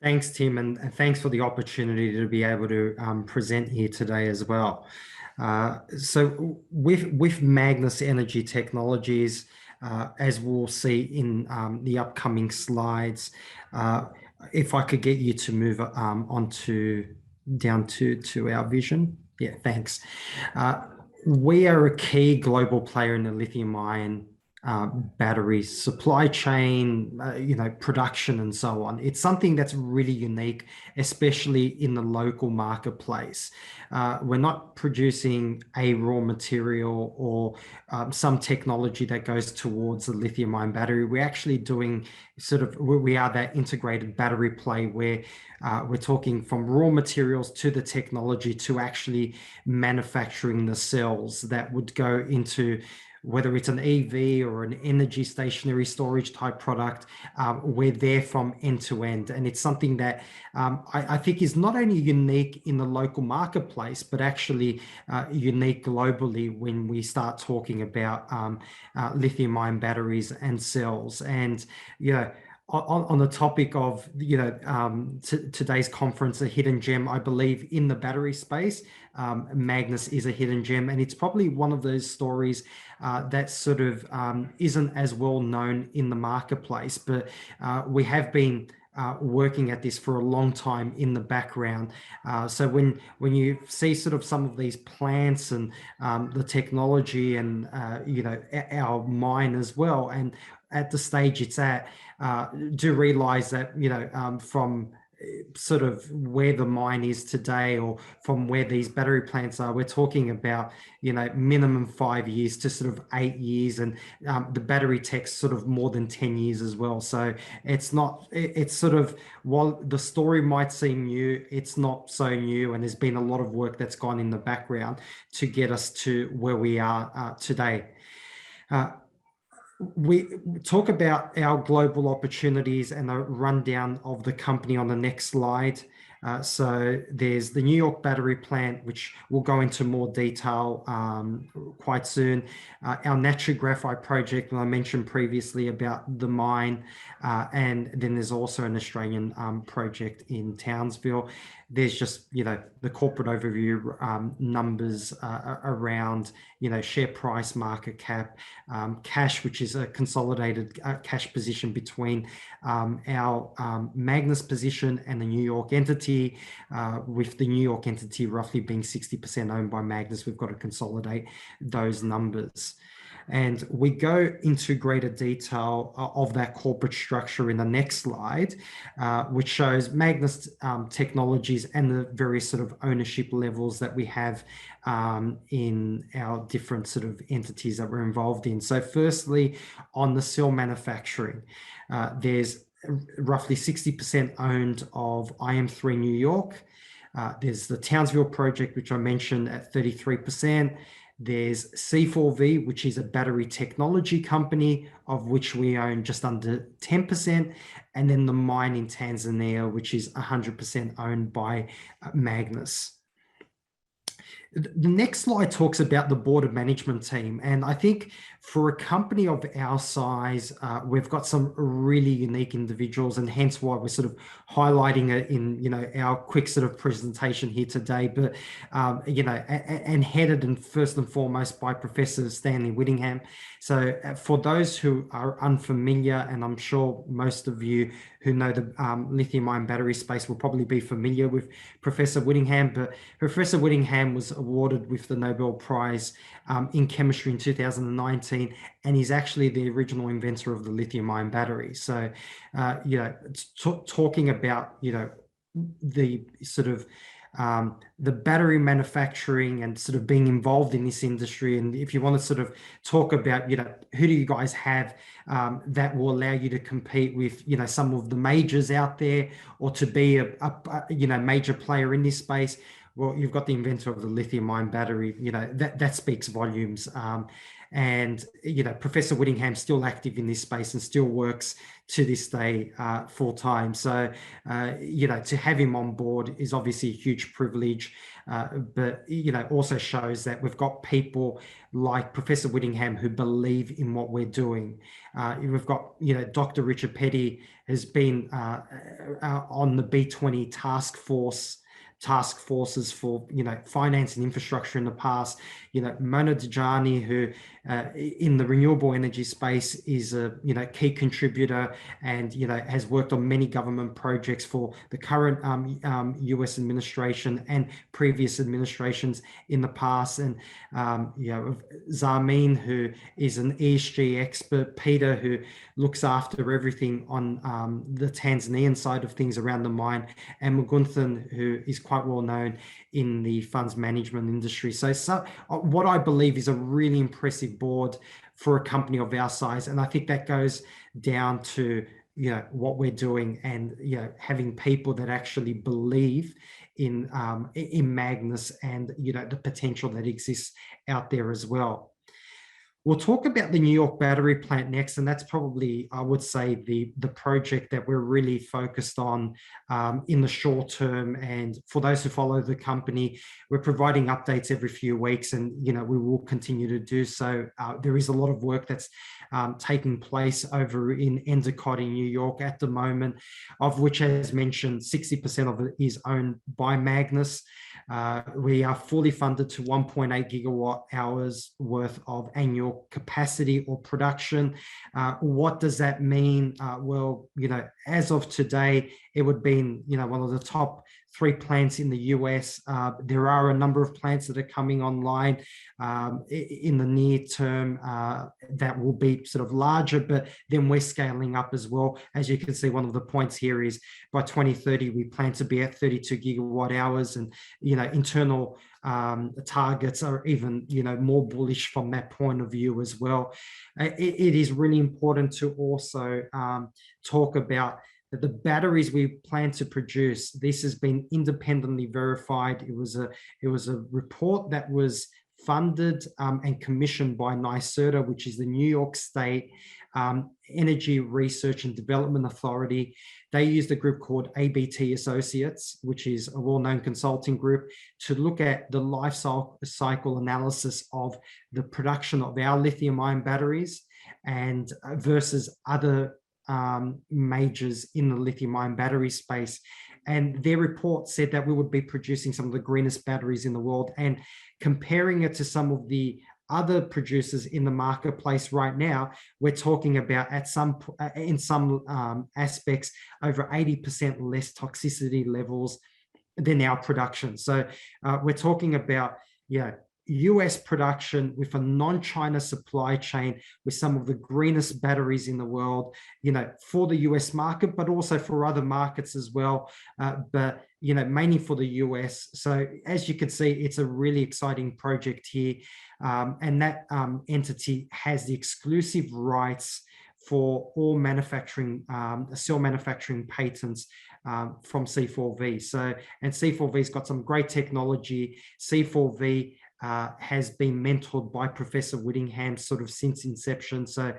Thanks, Tim, and thanks for the opportunity to be able to present here today as well. So with Magnis Energy Technologies, as we'll see in the upcoming slides, uh, if I could get you to move on to down to our vision. Yeah, thanks. Uh, we are a key global player in the lithium-ion battery supply chain, production and so on. It's something that's really unique, especially in the local marketplace. We're not producing a raw material or some technology that goes towards the lithium-ion battery. We're actually doing we are that integrated battery play where we're talking from raw materials to the technology to actually manufacturing the cells that would go into whether it's an EV or an energy stationary storage type product. We're there from end to end. And it's something that I think is not only unique in the local marketplace, but actually unique globally when we start talking about lithium-ion batteries and cells. And, on the topic of today's conference, a hidden gem, I believe in the battery space, Magnis is a hidden gem, and it's probably one of those stories that isn't as well known in the marketplace, but we have been working at this for a long time in the background. So when you see some of these plants and the technology and our mine as well, and at the stage it's at, do realize that from where the mine is today or from where these battery plants are, we're talking about minimum 5 years to 8 years, and the battery tech's more than 10 years as well. So while the story might seem new, it's not so new, and there's been a lot of work that's gone in the background to get us to where we are today. We talk about our global opportunities and a rundown of the company on the next slide. So there's the New York battery plant, which we'll go into more detail quite soon. Our natural graphite project, and I mentioned previously about the mine, and then there's also an Australian project in Townsville. There's just, the corporate overview numbers around, share price, market cap, cash, which is a consolidated cash position between our Magnis position and the New York entity, with the New York entity roughly being 60% owned by Magnis. We've got to consolidate those numbers. And we go into greater detail of that corporate structure in the next slide, which shows Magnis Technologies and the various ownership levels that we have in our different entities that we're involved in. So firstly, on the cell manufacturing, there's roughly 60% owned of IM3 New York. There's the Townsville project, which I mentioned, at 33%. There's C4V, which is a battery technology company, of which we own just under 10%. And then the mine in Tanzania, which is 100% owned by Magnis. The next slide talks about the board of management team. And I think for a company of our size, we've got some really unique individuals, and hence why we're highlighting it in, our quick presentation here today. But, and headed and first and foremost by Professor Stanley Whittingham. So for those who are unfamiliar, and I'm sure most of you who know the lithium-ion battery space will probably be familiar with Professor Whittingham, but Professor Whittingham was awarded with the Nobel Prize in chemistry in 2019, and he's actually the original inventor of the lithium-ion battery. So, talking about, the the battery manufacturing and being involved in this industry. And if you want to talk about, who do you guys have that will allow you to compete with, some of the majors out there, or to be a major player in this space, well, you've got the inventor of the lithium-ion battery. That speaks volumes. And, Professor Whittingham's still active in this space and still works to this day full time. So, to have him on board is obviously a huge privilege, but, also shows that we've got people like Professor Whittingham who believe in what we're doing. We've got, Dr. Richard Petty has been on the B20 task forces for finance and infrastructure in the past. Mona Dejani, who in the renewable energy space is a key contributor and has worked on many government projects for the current US administration and previous administrations in the past. And Zarmeen, who is an ESG expert, Peter, who looks after everything on the Tanzanian side of things around the mine, and Mugunthan, who is quite well known in the funds management industry. So what I believe is a really impressive board for a company of our size. And I think that goes down to what we're doing and having people that actually believe in Magnis and the potential that exists out there as well. We'll talk about the New York battery plant next, and that's probably, I would say, the project that we're really focused on in the short term. And for those who follow the company, we're providing updates every few weeks, and we will continue to do so. There is a lot of work that's taking place over in Endicott in New York at the moment, of which, as mentioned, 60% of it is owned by Magnis. We are fully funded to 1.8 gigawatt hours worth of annual capacity or production. What does that mean? Well, as of today, it would be one of the top 3 plants in the US. There are a number of plants that are coming online in the near term that will be sort of larger, but then we're scaling up as well. As you can see, one of the points here is by 2030, we plan to be at 32 gigawatt hours, and internal targets are even more bullish from that point of view as well. It is really important to also talk about that the batteries we plan to produce, this has been independently verified. It was a report that was funded and commissioned by NYSERDA, which is the New York State Energy Research and Development Authority. They used a group called ABT Associates, which is a well-known consulting group, to look at the life cycle analysis of the production of our lithium-ion batteries and versus other majors in the lithium-ion battery space. And their report said that we would be producing some of the greenest batteries in the world, and comparing it to some of the other producers in the marketplace right now, we're talking about in some aspects over 80% less toxicity levels than our production. So we're talking about US production with a non-China supply chain with some of the greenest batteries in the world, for the US market, but also for other markets as well. But mainly for the US. So as you can see, it's a really exciting project here. And that entity has the exclusive rights for all manufacturing, cell manufacturing patents from C4V. So, and C4V's got some great technology. C4V has been mentored by Professor Whittingham sort of since inception. So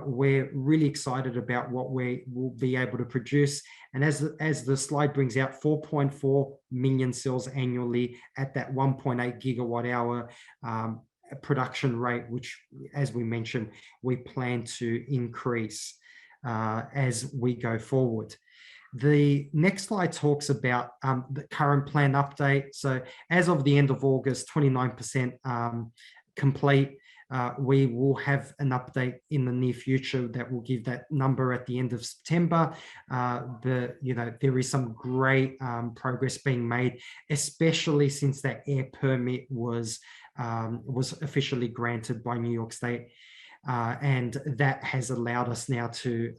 we're really excited about what we will be able to produce. And as the slide brings out, 4.4 million cells annually at that 1.8 gigawatt hour production rate, which, as we mentioned, we plan to increase as we go forward. The next slide talks about the current plan update. So as of the end of August, 29% complete. We will have an update in the near future that will give that number at the end of September. But there is some great progress being made, especially since that air permit was officially granted by New York State. And that has allowed us now to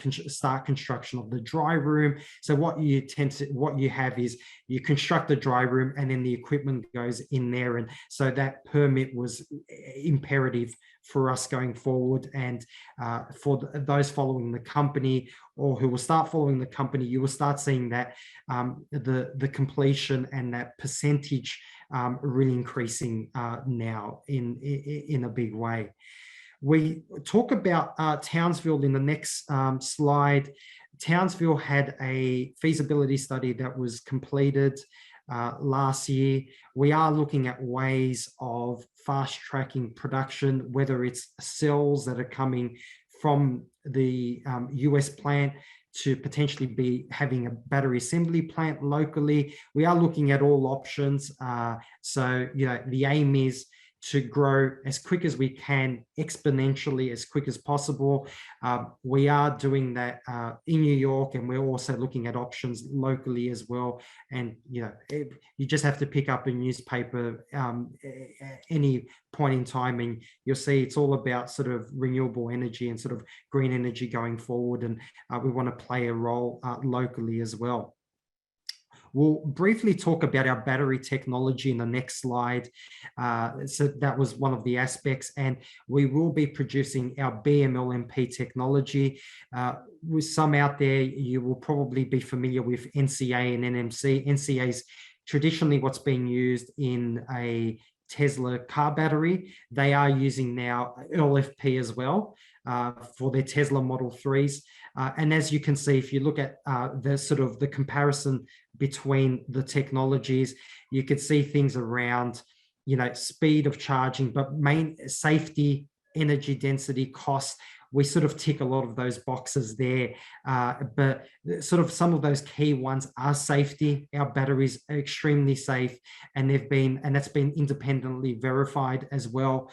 start construction of the dry room. So what you have is you construct the dry room and then the equipment goes in there. And so that permit was imperative for us going forward. And for those following the company or who will start following the company, you will start seeing that the completion and that percentage really increasing now in a big way. We talk about Townsville in the next slide. Townsville had a feasibility study that was completed last year. We are looking at ways of fast tracking production, whether it's cells that are coming from the US plant to potentially be having a battery assembly plant locally. We are looking at all options. So, the aim is to grow as quick as we can, exponentially as quick as possible. We are doing that in New York, and we're also looking at options locally as well. And you just have to pick up a newspaper any point in time, and you'll see it's all about sort of renewable energy and sort of green energy going forward. And we want to play a role locally as well. We'll briefly talk about our battery technology in the next slide. So that was one of the aspects, and we will be producing our BMLMP technology. With some out there, you will probably be familiar with NCA and NMC. NCA is traditionally what's being used in a Tesla car battery. They are using now LFP as well for their Tesla Model 3s. And as you can see, if you look at the comparison between the technologies, you could see things around, speed of charging, but main safety, energy density, cost. We sort of tick a lot of those boxes there, but sort of some of those key ones are safety. Our batteries are extremely safe, and that's been independently verified as well,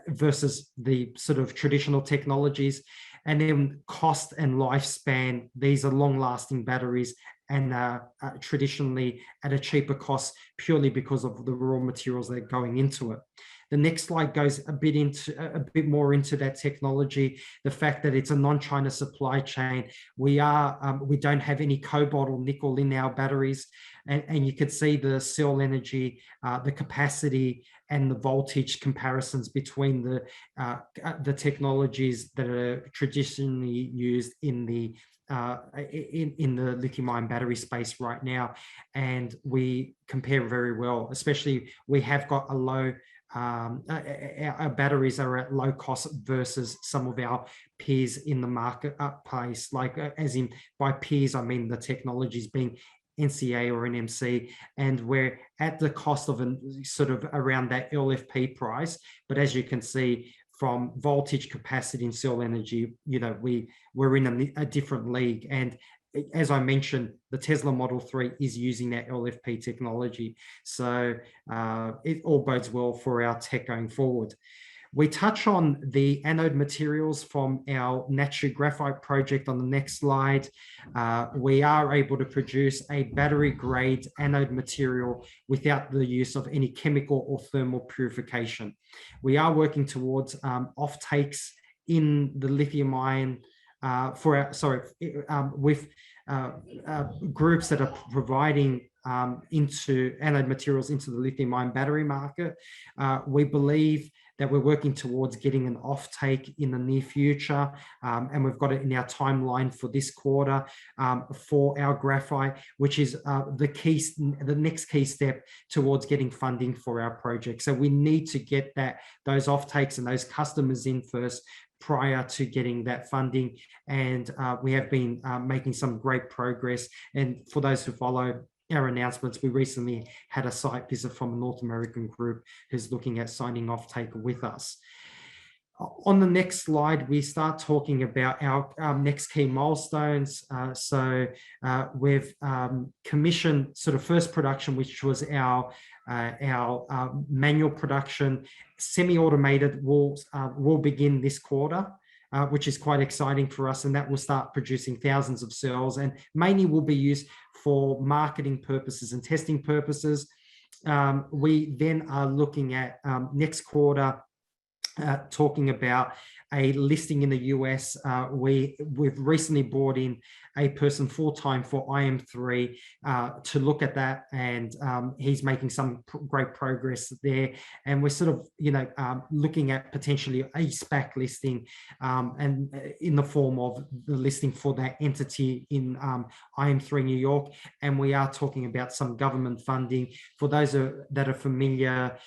versus the sort of traditional technologies. And then cost and lifespan, these are long-lasting batteries and traditionally at a cheaper cost purely because of the raw materials that are going into it. The next slide goes a bit more into that technology, the fact that it's a non-China supply chain. We don't have any cobalt or nickel in our batteries, and you could see the cell energy, the capacity, and the voltage comparisons between the technologies that are traditionally used in the lithium-ion battery space right now, and we compare very well. Especially, we have got a low. Our batteries are at low cost versus some of our peers in the marketplace. Like, as in by peers, I mean the technologies being NCA or NMC, and we're at the cost of sort of around that LFP price. But as you can see, from voltage, capacity, and cell energy, we're in a different league. And as I mentioned, the Tesla Model 3 is using that LFP technology. So it all bodes well for our tech going forward. We touch on the anode materials from our Natsu graphite project on the next slide. We are able to produce a battery-grade anode material without the use of any chemical or thermal purification. We are working towards offtakes in the lithium-ion with groups that are providing into anode materials into the lithium-ion battery market. We believe that we're working towards getting an offtake in the near future, and we've got it in our timeline for this quarter for our graphite, which is the next key step towards getting funding for our project. So we need to get those offtakes and those customers in first prior to getting that funding, and we have been making some great progress. And for those who follow our announcements, we recently had a site visit from a North American group who's looking at signing offtake with us. On the next slide, we start talking about our next key milestones. So we've commissioned sort of first production, which was our manual production. Semi-automated will begin this quarter, which is quite exciting for us, and that will start producing thousands of cells, and mainly will be used for marketing purposes and testing purposes. We then are looking at next quarter talking about a listing in the US. We've recently brought in a person full-time for IM3 to look at that, and he's making some great progress there. And we're sort of, looking at potentially a SPAC listing, and in the form of the listing for that entity in IM3 New York. And we are talking about some government funding. For those that are familiar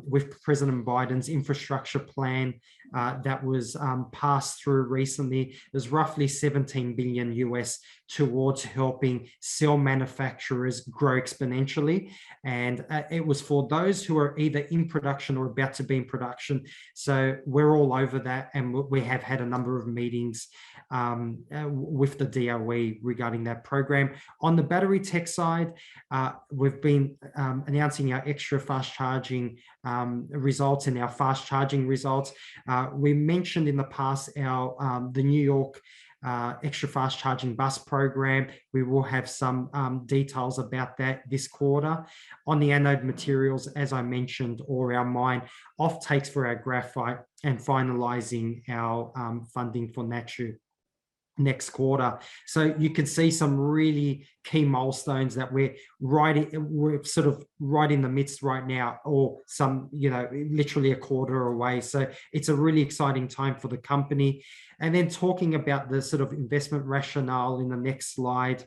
with President Biden's infrastructure plan that was passed through recently, there's roughly 17 billion US towards helping cell manufacturers grow exponentially. And it was for those who are either in production or about to be in production. So we're all over that. And we have had a number of meetings with the DOE regarding that program. On the battery tech side, we've been announcing our extra fast charging results and our fast charging results. We mentioned in the past the New York extra fast charging bus program. We will have some details about that this quarter. On the anode materials, as I mentioned, or our mine offtakes for our graphite, and finalizing our funding for Natu next quarter. So you can see some really key milestones that we're sort of right in the midst right now, or some, literally a quarter away. So it's a really exciting time for the company. And then talking about the sort of investment rationale in the next slide,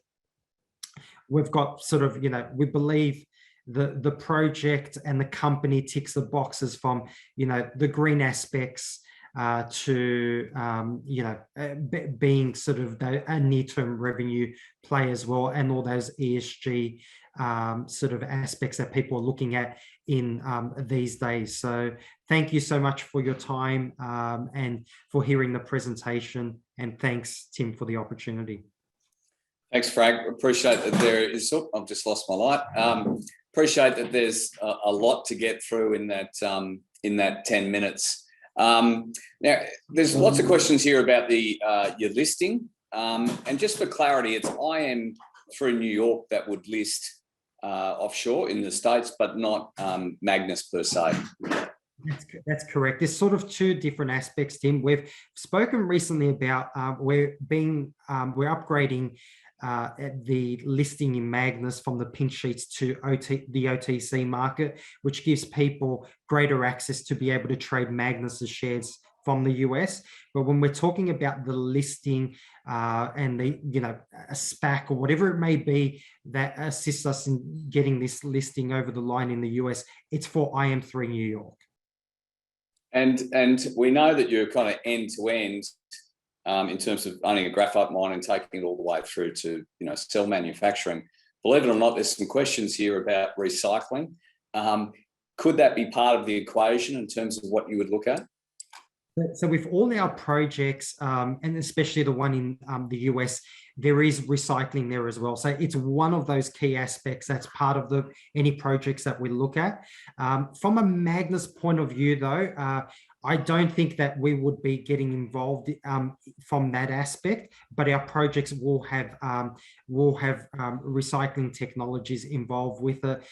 we've got sort of, we believe the project and the company ticks the boxes from, the green aspects to being sort of a near-term revenue play as well, and all those ESG sort of aspects that people are looking at in these days. So thank you so much for your time and for hearing the presentation, and thanks, Tim, for the opportunity. Thanks, Frank. Appreciate that there is, I've just lost my light. Appreciate that there's a lot to get through in that 10 minutes. Now, there's lots of questions here about your listing. And just for clarity, it's IM through New York that would list offshore in the States, but not Magnis per se. That's correct. There's sort of two different aspects, Tim. We've spoken recently about we're upgrading the listing in Magnis from the pink sheets to the OTC market, which gives people greater access to be able to trade Magnis shares from the US. But when we're talking about the listing and a SPAC or whatever it may be that assists us in getting this listing over the line in the US, it's for IM3 New York. And we know that you're kind of end to end in terms of owning a graphite mine and taking it all the way through to cell manufacturing. Believe it or not, there's some questions here about recycling. Could that be part of the equation in terms of what you would look at? So with all our projects, and especially the one in the US, there is recycling there as well. So it's one of those key aspects that's part of any projects that we look at. From a Magnis point of view, though, I don't think that we would be getting involved from that aspect, but our projects will have recycling technologies involved with it.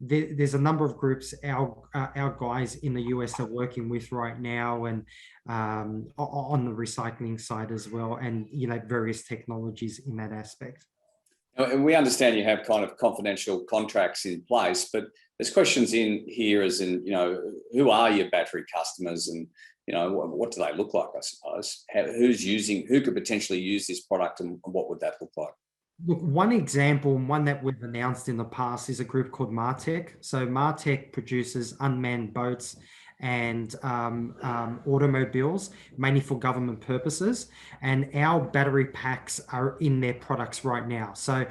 There's a number of groups our guys in the US are working with right now, and on the recycling side as well, and various technologies in that aspect. And we understand you have kind of confidential contracts in place, but there's questions in here as in, who are your battery customers, and what do they look like, I suppose? Who could potentially use this product, and what would that look like? Look, one example, one that we've announced in the past, is a group called Martech. So Martech produces unmanned boats and automobiles, mainly for government purposes. And our battery packs are in their products right now. So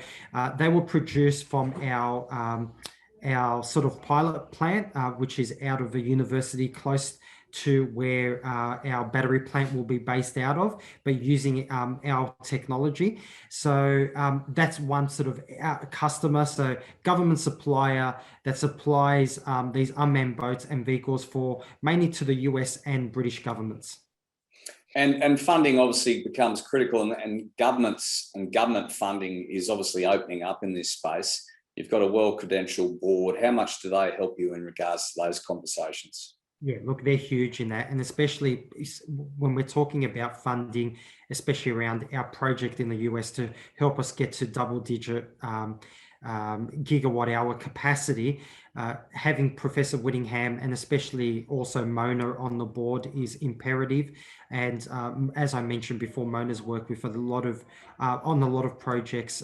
they will produce from our sort of pilot plant, which is out of a university close to where our battery plant will be based out of, but using our technology. So that's one sort of customer, so government supplier that supplies these unmanned boats and vehicles for mainly to the US and British governments. And funding obviously becomes critical, and government funding is obviously opening up in this space. You've got a well-credentialed board. How much do they help you in regards to those conversations? Yeah, look, they're huge in that. And especially when we're talking about funding, especially around our project in the US to help us get to double digit gigawatt hour capacity, having Professor Whittingham and especially also Mona on the board is imperative. And as I mentioned before, Mona's worked with a lot of on a lot of projects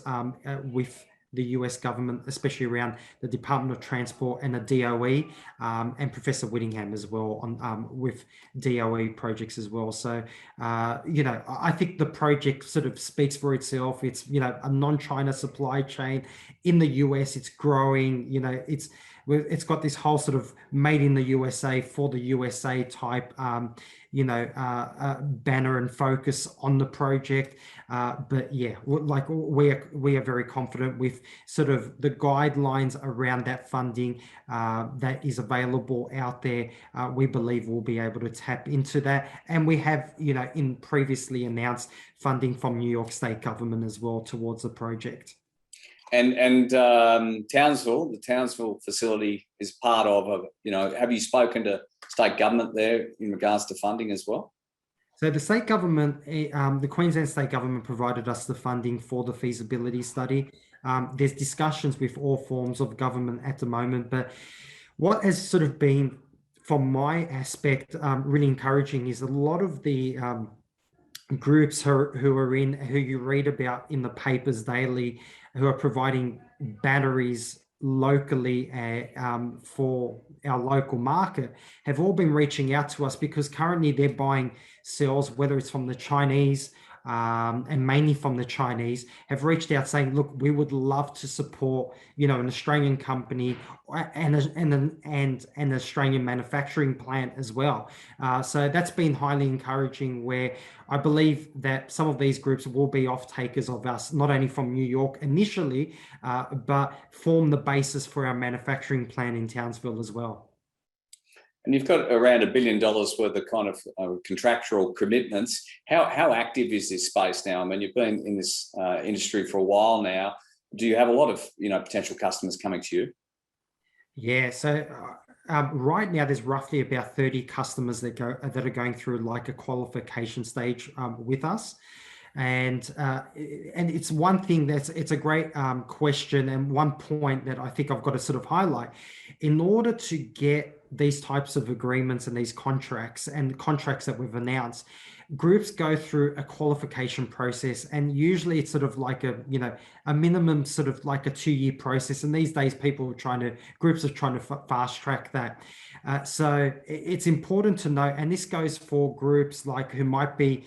with the US government, especially around the Department of Transport and the DOE, and Professor Whittingham as well on with DOE projects as well. So, I think the project sort of speaks for itself. It's, a non-China supply chain in the US. It's growing. It's got this whole sort of made in the USA for the USA type, banner and focus on the project. But yeah, like we are very confident with sort of the guidelines around that funding that is available out there. We believe we'll be able to tap into that, and we have, in previously announced funding from New York State government as well towards the project. And Townsville, the Townsville facility is part of, have you spoken to state government there in regards to funding as well? So the state government, the Queensland state government provided us the funding for the feasibility study. There's discussions with all forms of government at the moment, but what has sort of been, from my aspect, really encouraging is a lot of the groups who you read about in the papers daily, who are providing batteries locally for our local market, have all been reaching out to us because currently they're buying cells, whether it's from the Chinese and mainly from the Chinese, have reached out saying, look, we would love to support, an Australian company and an Australian manufacturing plant as well. So that's been highly encouraging, where I believe that some of these groups will be off takers of us, not only from New York initially, but form the basis for our manufacturing plant in Townsville as well. And you've got around $1 billion worth of kind of contractual commitments. How active is this space now? I mean, you've been in this industry for a while now. Do you have a lot of potential customers coming to you? Yeah, so right now there's roughly about 30 customers that are going through like a qualification stage with us. And it's one thing it's a great question, and one point that I think I've got to sort of highlight. In order to get these types of agreements and these contracts and contracts that we've announced, groups go through a qualification process, and usually it's sort of like a minimum sort of like a 2-year process. And these days groups are trying to fast track that. So it's important to know, and this goes for groups like who might be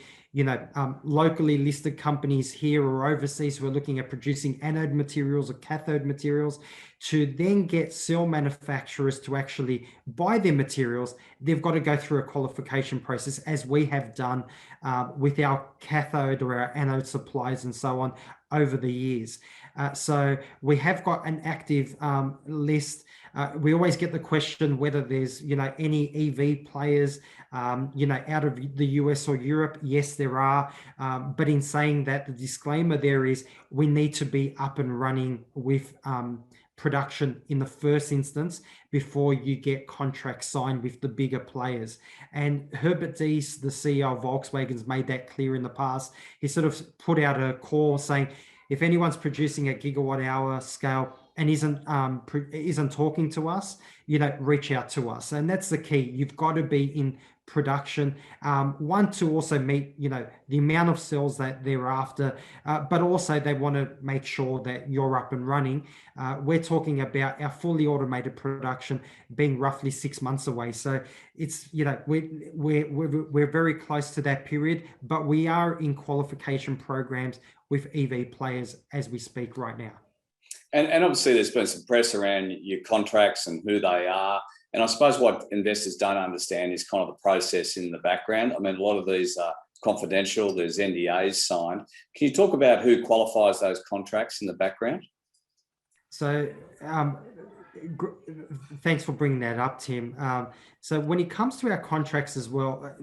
locally listed companies here or overseas who are looking at producing anode materials or cathode materials, to then get cell manufacturers to actually buy their materials. They've got to go through a qualification process, as we have done with our cathode or our anode supplies and so on over the years. So we have got an active list. We always get the question whether there's, any EV players, out of the US or Europe. Yes, there are. But in saying that, the disclaimer there is we need to be up and running with production in the first instance before you get contracts signed with the bigger players. And Herbert Diess, the CEO of Volkswagen, has made that clear in the past. He sort of put out a call saying, if anyone's producing at gigawatt hour scale and isn't talking to us, reach out to us. And that's the key. You've got to be in production, one, to also meet the amount of cells that they're after, but also they want to make sure that you're up and running. We're talking about our fully automated production being roughly 6 months away, so it's we're very close to that period, but we are in qualification programs with EV players as we speak right now. And obviously there's been some press around your contracts and who they are. And I suppose what investors don't understand is kind of the process in the background. I mean, a lot of these are confidential. There's NDAs signed. Can you talk about who qualifies those contracts in the background? So thanks for bringing that up, Tim. So when it comes to our contracts as well,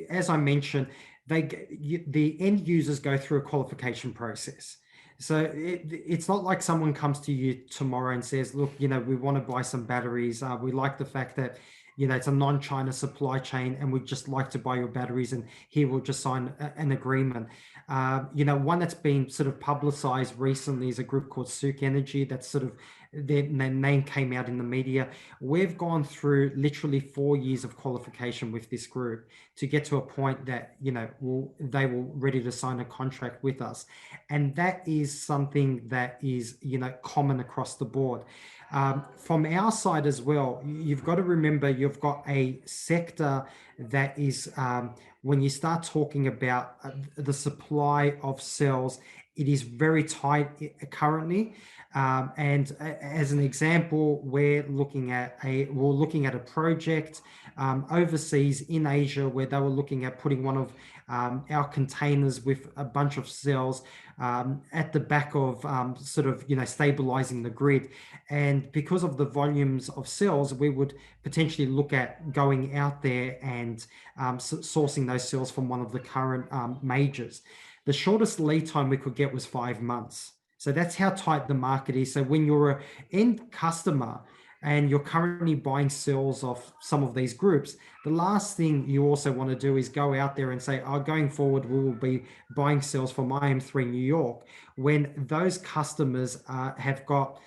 as I mentioned, the end users go through a qualification process. So it's not like someone comes to you tomorrow and says, look, we want to buy some batteries. We like the fact that it's a non-China supply chain, and we'd just like to buy your batteries, and here we'll just sign an agreement. One that's been sort of publicized recently is a group called Sook Energy. That's sort of their name came out in the media. We've gone through literally 4 years of qualification with this group to get to a point that, they were ready to sign a contract with us. And that is something that is, common across the board. From our side as well, you've got to remember you've got a sector that is, when you start talking about the supply of cells, it is very tight currently. And as an example, we're looking at a project overseas in Asia where they were looking at putting one of our containers with a bunch of cells at the back of stabilizing the grid. And because of the volumes of cells, we would potentially look at going out there and sourcing those cells from one of the current majors. The shortest lead time we could get was 5 months. So that's how tight the market is. So when you're an end customer and you're currently buying cells off some of these groups, the last thing you also want to do is go out there and say, going forward, we will be buying cells from IM3 New York, when those customers have got,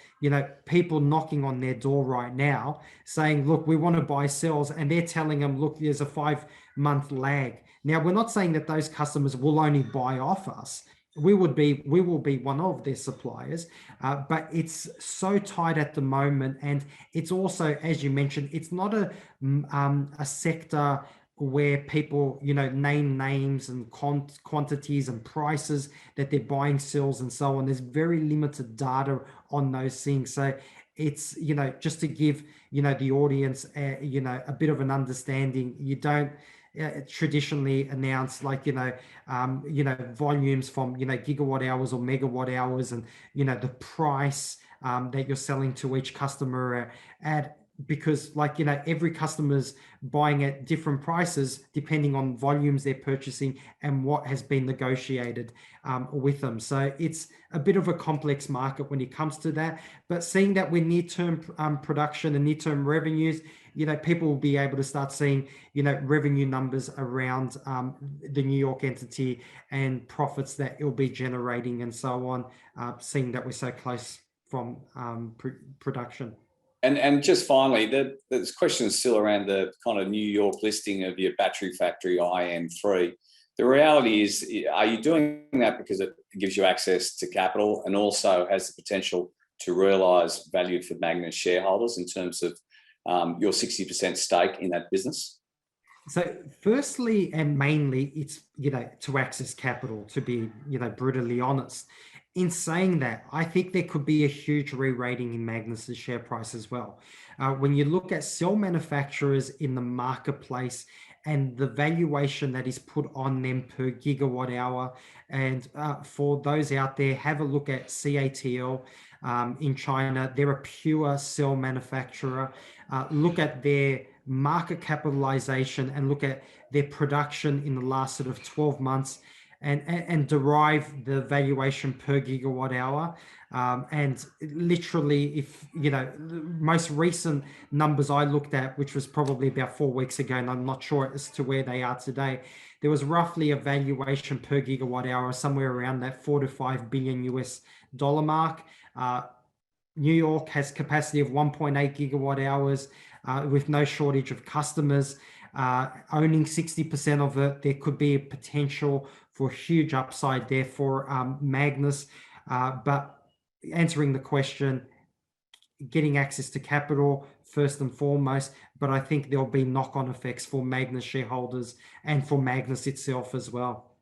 people knocking on their door right now saying, look, we want to buy cells, and they're telling them, look, there's a 5-month lag. Now, we're not saying that those customers will only buy off us. We will be one of their suppliers, but it's so tight at the moment. And it's also, as you mentioned, it's not a sector where people, name names and quantities and prices that they're buying cells and so on. There's very limited data on those things. So it's, just to give, the audience, a bit of an understanding. You don't traditionally announce volumes from, gigawatt hours or megawatt hours, and, the price that you're selling to each customer at, because every customer's buying at different prices depending on volumes they're purchasing and what has been negotiated with them. So it's a bit of a complex market when it comes to that. But seeing that we're near-term production and near-term revenues, people will be able to start seeing, revenue numbers around the New York entity and profits that it'll be generating and so on, seeing that we're so close from production. And just finally, there's questions still around the kind of New York listing of your battery factory IM3. The reality is, are you doing that because it gives you access to capital and also has the potential to realise value for Magnis shareholders in terms of your 60% stake in that business? So firstly and mainly, it's, to access capital, to be, brutally honest. In saying that, I think there could be a huge re-rating in Magnis's share price as well. When you look at cell manufacturers in the marketplace and the valuation that is put on them per gigawatt hour, and for those out there, have a look at CATL in China. They're a pure cell manufacturer. Look at their market capitalization and look at their production in the last sort of 12 months. And derive the valuation per gigawatt hour. And literally, if, the most recent numbers I looked at, which was probably about 4 weeks ago, and I'm not sure as to where they are today, there was roughly a valuation per gigawatt hour somewhere around that $4 to $5 billion US dollar mark. New York has capacity of 1.8 gigawatt hours with no shortage of customers. Owning 60% of it, there could be a potential for huge upside there for Magnis. But answering the question, getting access to capital first and foremost, but I think there'll be knock-on effects for Magnis shareholders and for Magnis itself as well.